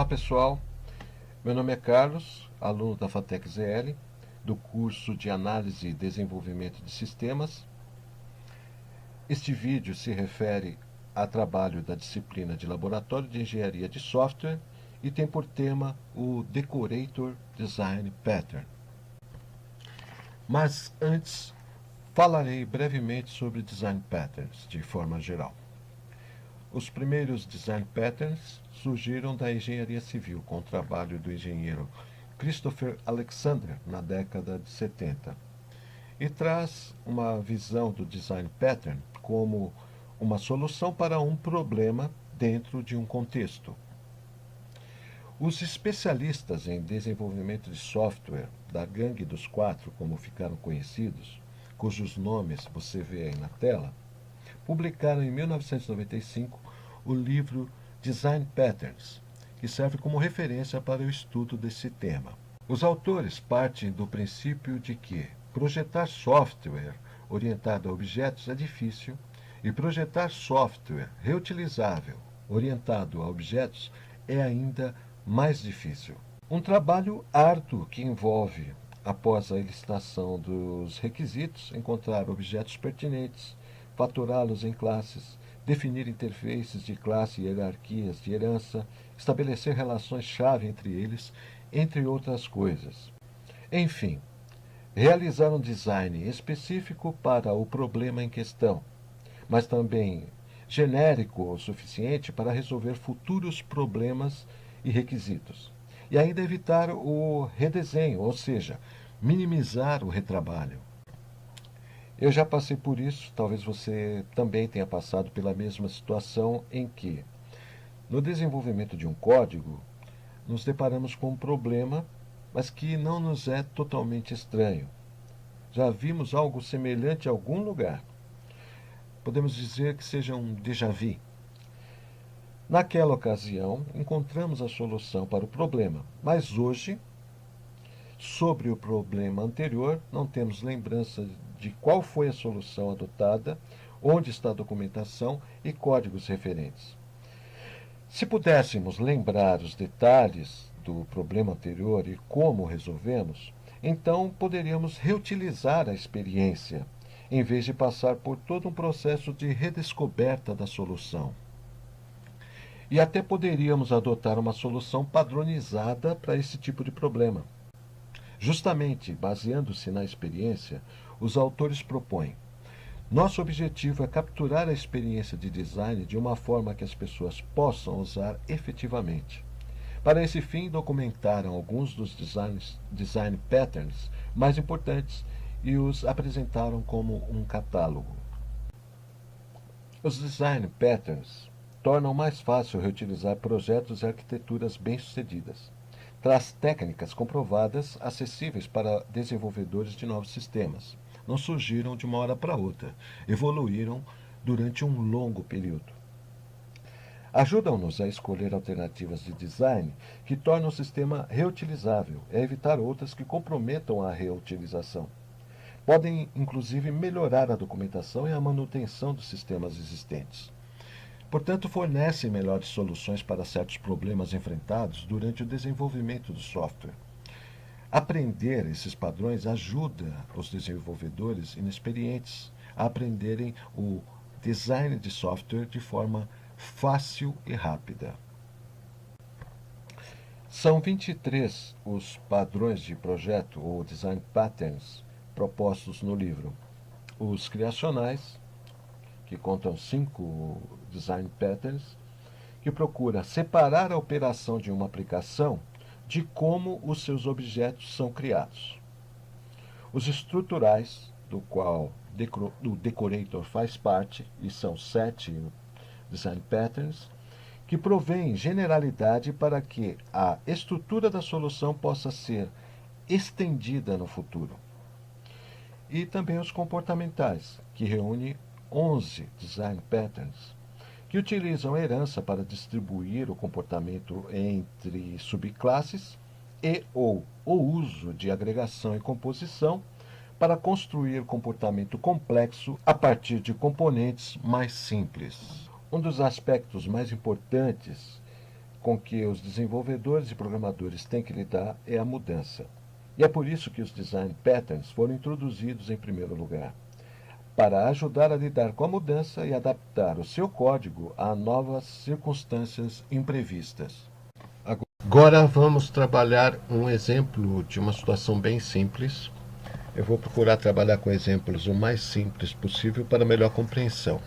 pessoal, meu nome é Carlos, aluno da FATEC ZL, do curso de Análise e Desenvolvimento de Sistemas. Este vídeo se refere a trabalho da disciplina de Laboratório de Engenharia de Software e tem por tema o Decorator Design Pattern. Mas antes, falarei brevemente sobre Design Patterns de forma geral. Os primeiros Design Patterns surgiram da engenharia civil com o trabalho do engenheiro Christopher Alexander na década de 70 e traz uma visão do Design Pattern como uma solução para um problema dentro de um contexto. Os especialistas em desenvolvimento de software da Gangue dos Quatro, como ficaram conhecidos, cujos nomes você vê aí na tela, publicaram em 1995 o livro Design Patterns, que serve como referência para o estudo desse tema. Os autores partem do princípio de que projetar software orientado a objetos é difícil e projetar software reutilizável orientado a objetos é ainda mais difícil. Um trabalho árduo que envolve, após a elicitação dos requisitos, encontrar objetos pertinentes, fatorá-los em classes, definir interfaces de classe e hierarquias de herança, estabelecer relações-chave entre eles, entre outras coisas. Enfim, realizar um design específico para o problema em questão, mas também genérico o suficiente para resolver futuros problemas e requisitos. E ainda evitar o redesenho, ou seja, minimizar o retrabalho. Eu já passei por isso, talvez você também tenha passado pela mesma situação em que, no desenvolvimento de um código, nos deparamos com um problema, mas que não nos é totalmente estranho. Já vimos algo semelhante em algum lugar. Podemos dizer que seja um déjà vu. Naquela ocasião, encontramos a solução para o problema, mas hoje, sobre o problema anterior, não temos lembrança de qual foi a solução adotada, onde está a documentação e códigos referentes. Se pudéssemos lembrar os detalhes do problema anterior e como resolvemos, então poderíamos reutilizar a experiência, em vez de passar por todo um processo de redescoberta da solução. E até poderíamos adotar uma solução padronizada para esse tipo de problema. Justamente baseando-se na experiência, os autores propõem: nosso objetivo é capturar a experiência de design de uma forma que as pessoas possam usar efetivamente. Para esse fim, documentaram alguns dos design patterns mais importantes e os apresentaram como um catálogo. Os design patterns tornam mais fácil reutilizar projetos e arquiteturas bem-sucedidas. Traz técnicas comprovadas, acessíveis para desenvolvedores de novos sistemas. Não surgiram de uma hora para outra, evoluíram durante um longo período. Ajudam-nos a escolher alternativas de design que tornam o sistema reutilizável e a evitar outras que comprometam a reutilização. Podem, inclusive, melhorar a documentação e a manutenção dos sistemas existentes. Portanto, fornecem melhores soluções para certos problemas enfrentados durante o desenvolvimento do software. Aprender esses padrões ajuda os desenvolvedores inexperientes a aprenderem o design de software de forma fácil e rápida. São 23 os padrões de projeto ou design patterns propostos no livro. Os criacionais, que contam 5 design patterns, que procura separar a operação de uma aplicação de como os seus objetos são criados. Os estruturais, do qual o Decorator faz parte, e são 7 design patterns, que provêm generalidade para que a estrutura da solução possa ser estendida no futuro. E também os comportamentais, que reúne 11 design patterns, que utilizam a herança para distribuir o comportamento entre subclasses e ou o uso de agregação e composição para construir comportamento complexo a partir de componentes mais simples. Um dos aspectos mais importantes com que os desenvolvedores e programadores têm que lidar é a mudança. E é por isso que os design patterns foram introduzidos em primeiro lugar, para ajudar a lidar com a mudança e adaptar o seu código a novas circunstâncias imprevistas. Agora vamos trabalhar um exemplo de uma situação bem simples. Eu vou procurar trabalhar com exemplos o mais simples possível para melhor compreensão.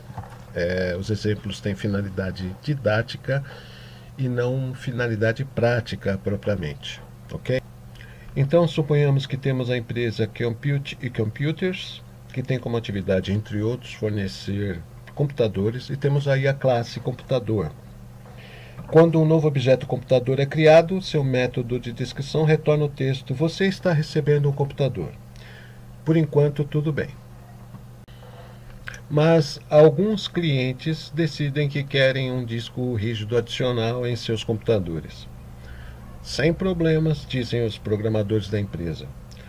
Os exemplos têm finalidade didática e não finalidade prática propriamente, ok? Então, suponhamos que temos a empresa Compute e Computers, que tem como atividade, entre outros, fornecer computadores, e temos aí a classe computador. Quando um novo objeto computador é criado, seu método de descrição retorna o texto: você está recebendo um computador. Por enquanto, tudo bem. Mas alguns clientes decidem que querem um disco rígido adicional em seus computadores. Sem problemas, dizem os programadores da empresa.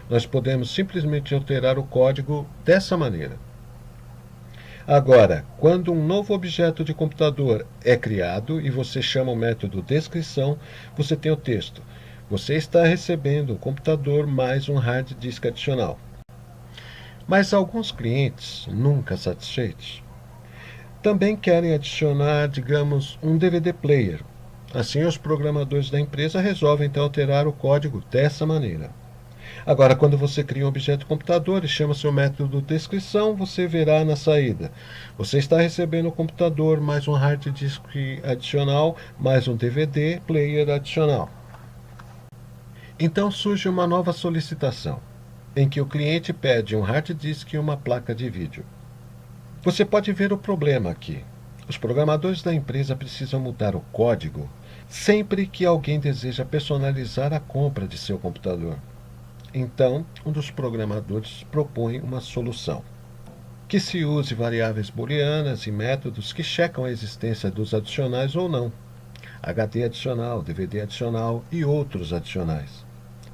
Nós podemos simplesmente alterar o código dessa maneira. Agora, quando um novo objeto de computador é criado e você chama o método descrição, você tem o texto: você está recebendo um computador mais um hard disk adicional. Mas alguns clientes, nunca satisfeitos, também querem adicionar, digamos, um DVD player. Assim, os programadores da empresa resolvem então alterar o código dessa maneira. Agora, quando você cria um objeto computador e chama seu método de descrição, você verá na saída: você está recebendo um computador mais um hard disk adicional, mais um DVD player adicional. Então surge uma nova solicitação, em que o cliente pede um hard disk e uma placa de vídeo. Você pode ver o problema aqui. Os programadores da empresa precisam mudar o código sempre que alguém deseja personalizar a compra de seu computador. Então, um dos programadores propõe uma solução: que se use variáveis booleanas e métodos que checam a existência dos adicionais ou não, HD adicional, DVD adicional e outros adicionais.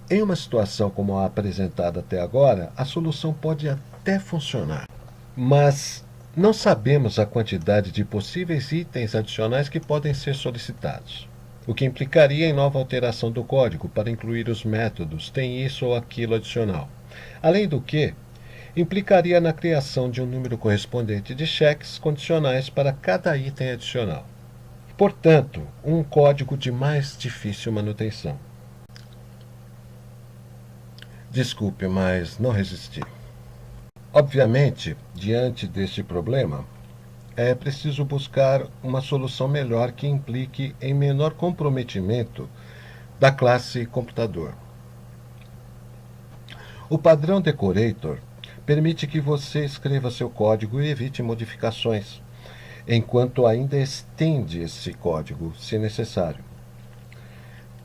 Em uma situação como a apresentada até agora, a solução pode até funcionar, mas não sabemos a quantidade de possíveis itens adicionais que podem ser solicitados, o que implicaria em nova alteração do código para incluir os métodos tem isso ou aquilo adicional. Além do que, implicaria na criação de um número correspondente de cheques condicionais para cada item adicional. Portanto, um código de mais difícil manutenção. Desculpe, mas não resisti. Obviamente, diante deste problema, é preciso buscar uma solução melhor que implique em menor comprometimento da classe computador. O padrão Decorator permite que você escreva seu código e evite modificações, enquanto ainda estende esse código, se necessário.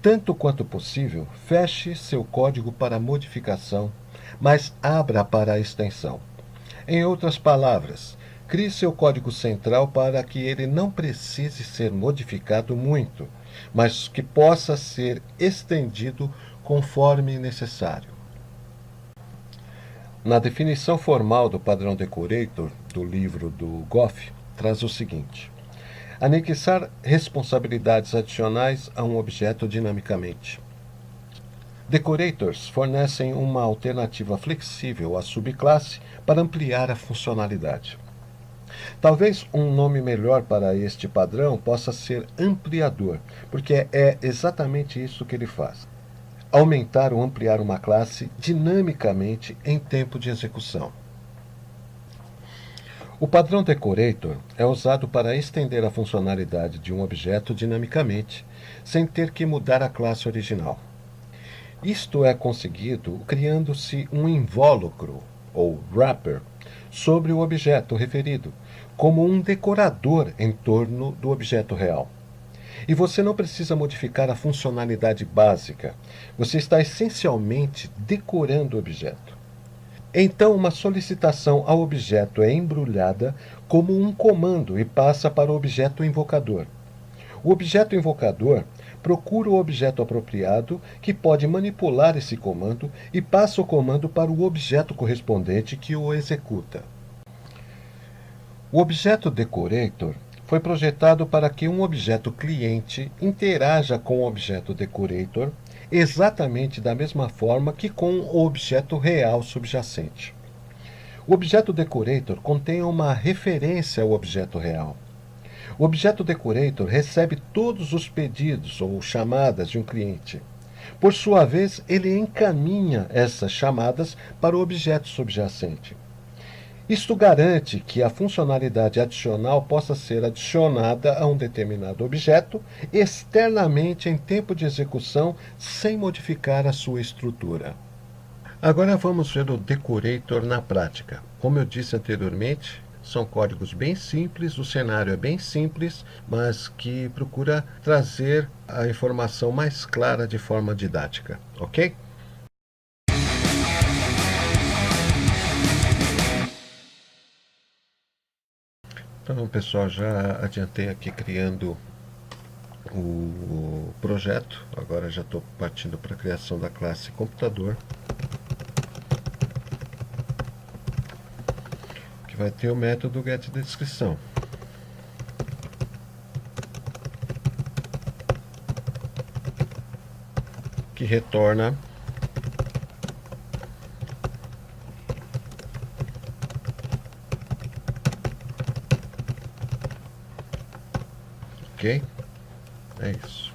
Tanto quanto possível, feche seu código para modificação, mas abra para a extensão. Em outras palavras, crie seu código central para que ele não precise ser modificado muito, mas que possa ser estendido conforme necessário. Na definição formal do padrão Decorator do livro do Goff, traz o seguinte: anexar responsabilidades adicionais a um objeto dinamicamente. Decorators fornecem uma alternativa flexível à subclasse para ampliar a funcionalidade. Talvez um nome melhor para este padrão possa ser ampliador, porque é exatamente isso que ele faz: aumentar ou ampliar uma classe dinamicamente em tempo de execução. O padrão Decorator é usado para estender a funcionalidade de um objeto dinamicamente, sem ter que mudar a classe original. Isto é conseguido criando-se um invólucro, ou wrapper, sobre o objeto referido, como um decorador em torno do objeto real. E você não precisa modificar a funcionalidade básica, você está essencialmente decorando o objeto. Então, uma solicitação ao objeto é embrulhada como um comando e passa para o objeto invocador. O objeto invocador procura o objeto apropriado, que pode manipular esse comando, e passa o comando para o objeto correspondente, que o executa. O objeto Decorator foi projetado para que um objeto cliente interaja com o objeto decorator exatamente da mesma forma que com o objeto real subjacente. O objeto decorator contém uma referência ao objeto real. O objeto decorator recebe todos os pedidos ou chamadas de um cliente. Por sua vez, ele encaminha essas chamadas para o objeto subjacente. Isto garante que a funcionalidade adicional possa ser adicionada a um determinado objeto externamente em tempo de execução sem modificar a sua estrutura. Agora vamos ver o decorator na prática. Como eu disse anteriormente, são códigos bem simples, o cenário é bem simples, mas que procura trazer a informação mais clara de forma didática, ok? Então, pessoal, já adiantei aqui criando o projeto. Agora já estou partindo para a criação da classe computador, que vai ter o método getDescrição. Que retorna ok? É isso.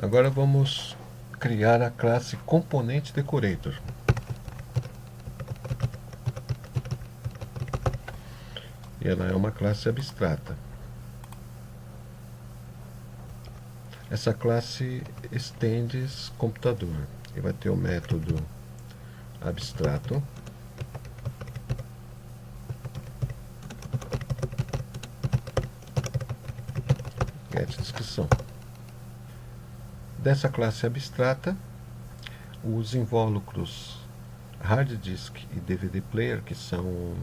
Agora vamos criar a classe componente decorator. E ela é uma classe abstrata. Essa classe extends computador e vai ter o método abstrato getDescrição. Dessa classe abstrata, os invólucros hard disk e DVD player, que são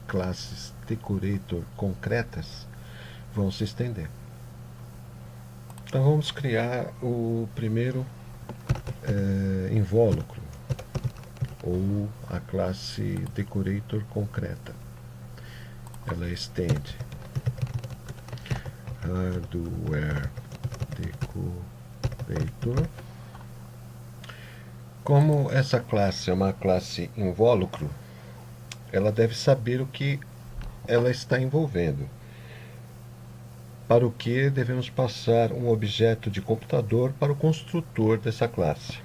classes decorator concretas, vão se estender. Então vamos criar o primeiro invólucro, ou a classe decorator concreta. Ela estende hardware decorator. Como essa classe é uma classe invólucro, ela deve saber o que ela está envolvendo. Para o que devemos passar um objeto de computador para o construtor dessa classe.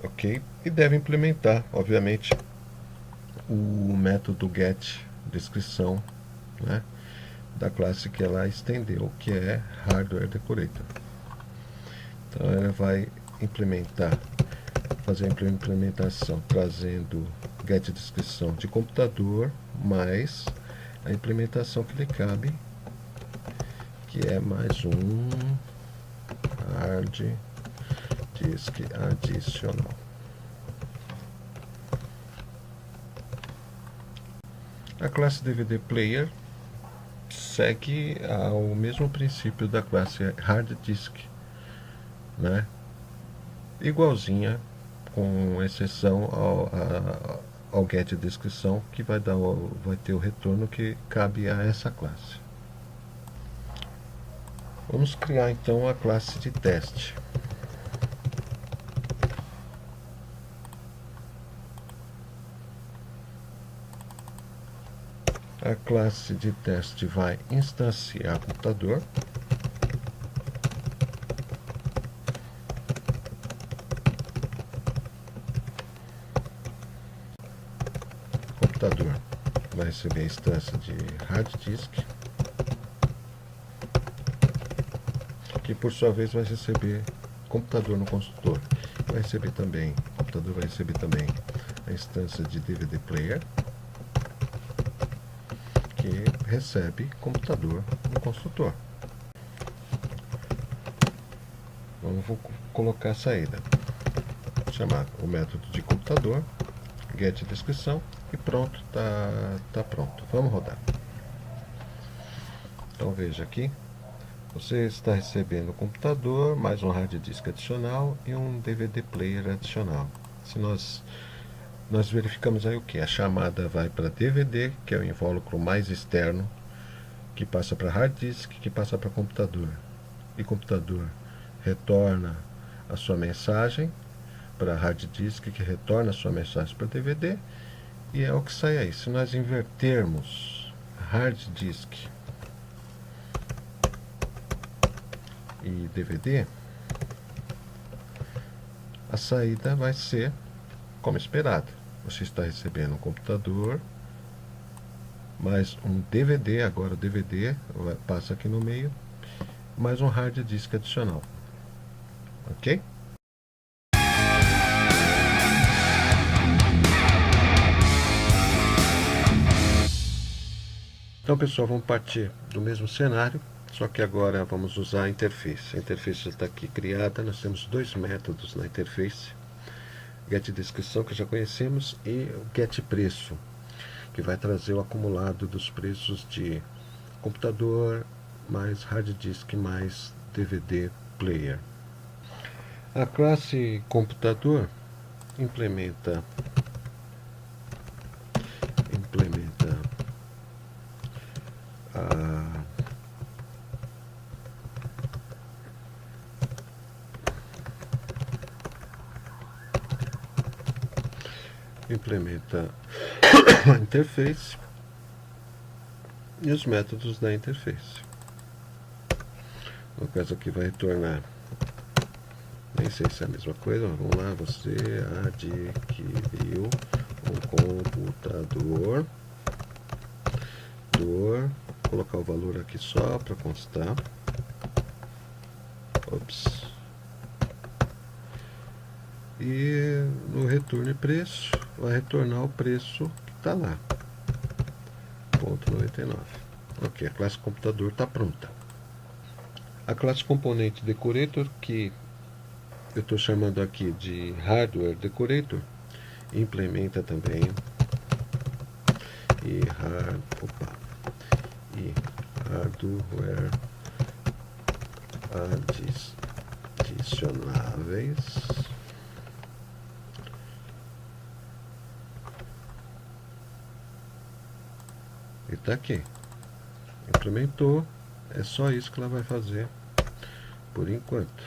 Ok? E deve implementar, obviamente, o método getDescrição, né, da classe que ela estendeu, que é hardware decorator. Então ela vai fazer a implementação trazendo getDescrição de computador mais a implementação que lhe cabe, que é mais um hard disk adicional. A classe DVD Player segue ao mesmo princípio da classe Hard Disk, né? Igualzinha, com exceção ao getDescrição, que vai ter o retorno que cabe a essa classe. Vamos criar então a classe de teste. A classe de teste vai instanciar computador. Computador vai receber a instância de hard disk, que por sua vez vai receber computador no construtor. O computador vai receber também a instância de DVD player, que recebe computador no construtor. Vamos colocar a saída. Vou chamar o método de computador, getDescrição, E pronto, tá pronto. Vamos rodar. Então veja aqui, você está recebendo um computador, mais um hard disk adicional e um DVD player adicional. Se nós verificamos aí o que? A chamada vai para DVD, que é o invólucro mais externo, que passa para hard disk, que passa para computador. E computador retorna a sua mensagem para hard disk, que retorna a sua mensagem para DVD, e é o que sai aí. Se nós invertermos hard disk e DVD, a saída vai ser como esperado. Você está recebendo um computador mais um DVD, agora o DVD passa aqui no meio, mais um hard disk adicional. Ok? Então, pessoal, vamos partir do mesmo cenário, só que agora vamos usar a interface. A interface já está aqui criada, nós temos dois métodos na interface: getDescrição, que já conhecemos, e o getPreço, que vai trazer o acumulado dos preços de computador, mais hard disk, mais DVD player. A classe computador implementa a interface e os métodos da interface. No caso aqui vai retornar, nem sei se é a mesma coisa, mas vamos lá: você adquiriu um computador. Vou colocar o valor aqui só para constar. Ops. E no retorno preço vai retornar o preço que está lá, .99. Ok, a classe computador está pronta. A classe componente decorator, que eu estou chamando aqui de hardware decorator, implementa também e hardware adicionáveis. E tá aqui, implementou. É só isso que ela vai fazer por enquanto.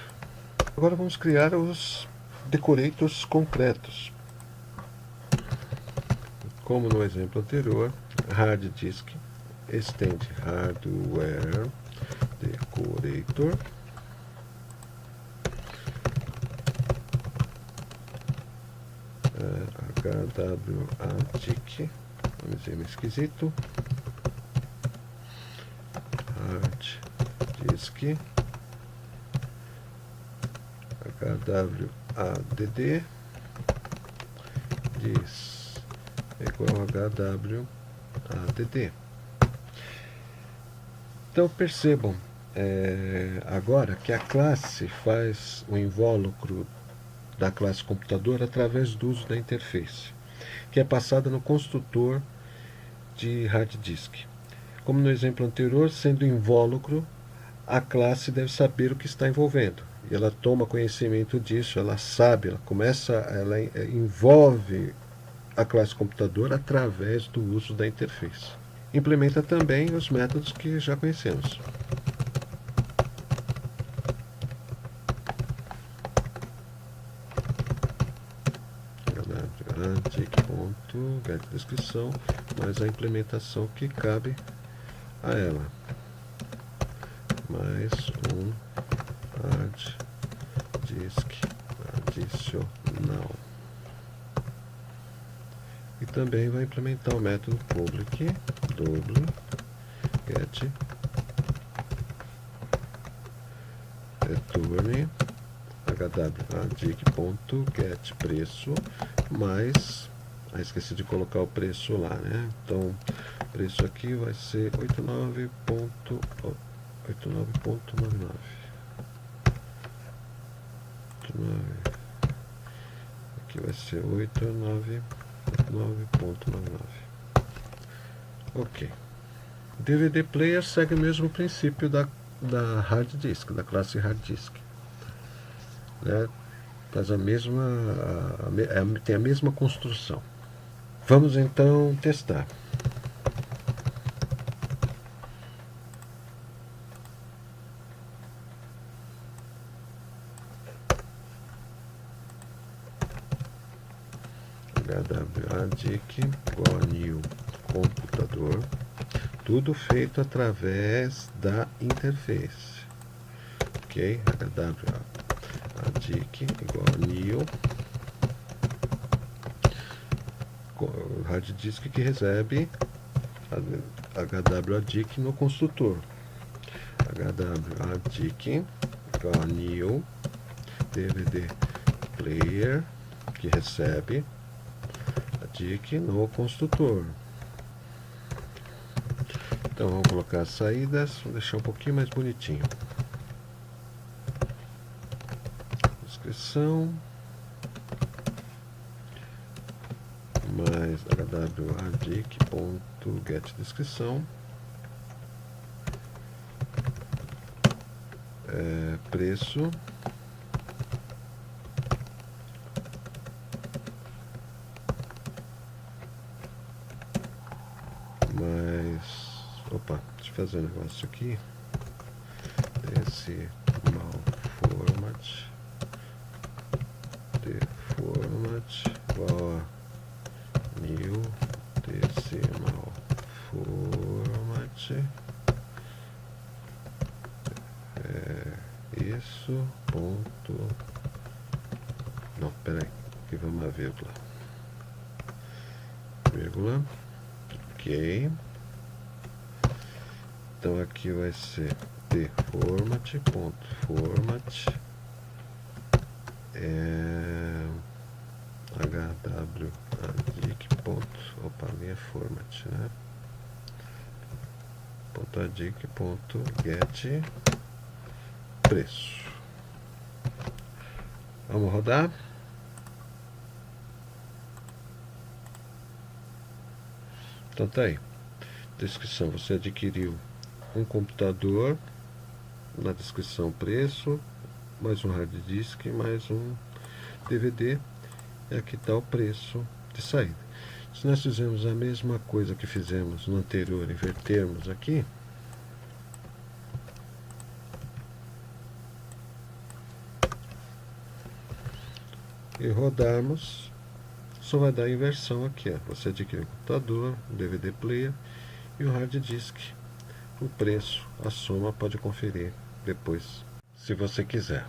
Agora vamos criar os decorators concretos. Como no exemplo anterior, hard disk extend hardware decorator, hwadtic, vamos dizer meio esquisito, hard disk hwadd diz igual hwadd. Então percebam agora que a classe faz o invólucro da classe computador através do uso da interface, que é passada no construtor de hard disk. Como no exemplo anterior, sendo invólucro, a classe deve saber o que está envolvendo. E ela toma conhecimento disso, ela sabe, ela envolve a classe computador através do uso da interface. Implementa também os métodos que já conhecemos. getDescrição, mais a implementação que cabe a ela, mais um hard disk adicional. E também vai implementar o método public double get return hwaddic.getPreço mais, esqueci de colocar o preço lá, né? Então o preço aqui vai ser 89.99. Aqui vai ser 89.99. 9.99. Ok. DVD Player segue o mesmo princípio da hard disk, da classe hard disk, né? Faz a mesma, tem a mesma construção. Vamos então testar. HWADIC igual a new computador, tudo feito através da interface. Ok, HWADIC igual a new hard disk que recebe HWADIC no construtor. HWADIC igual a new DVD player que recebe a DIC no construtor. Então vamos colocar as saídas, vou deixar um pouquinho mais bonitinho. Descrição mais hwadic.getDescrição, preço mais, opa, deixa eu fazer um negócio aqui, decimal format, igual a new decimal format, isso, ponto, não, peraí, aqui vamos a vírgula, ok, então aqui vai ser dformat, ponto format, hwadic ponto, opa, minha format, né, ponto adic ponto get preço. Vamos rodar. Então tá aí. Descrição: você adquiriu um computador, na descrição preço, mais um hard disk, mais um DVD, e aqui está o preço de saída. Se nós fizermos a mesma coisa que fizemos no anterior, invertermos aqui, e rodarmos, só vai dar a inversão aqui, ó. Você adquire o computador, o DVD player e o hard disk. O preço, a soma, pode conferir depois, se você quiser.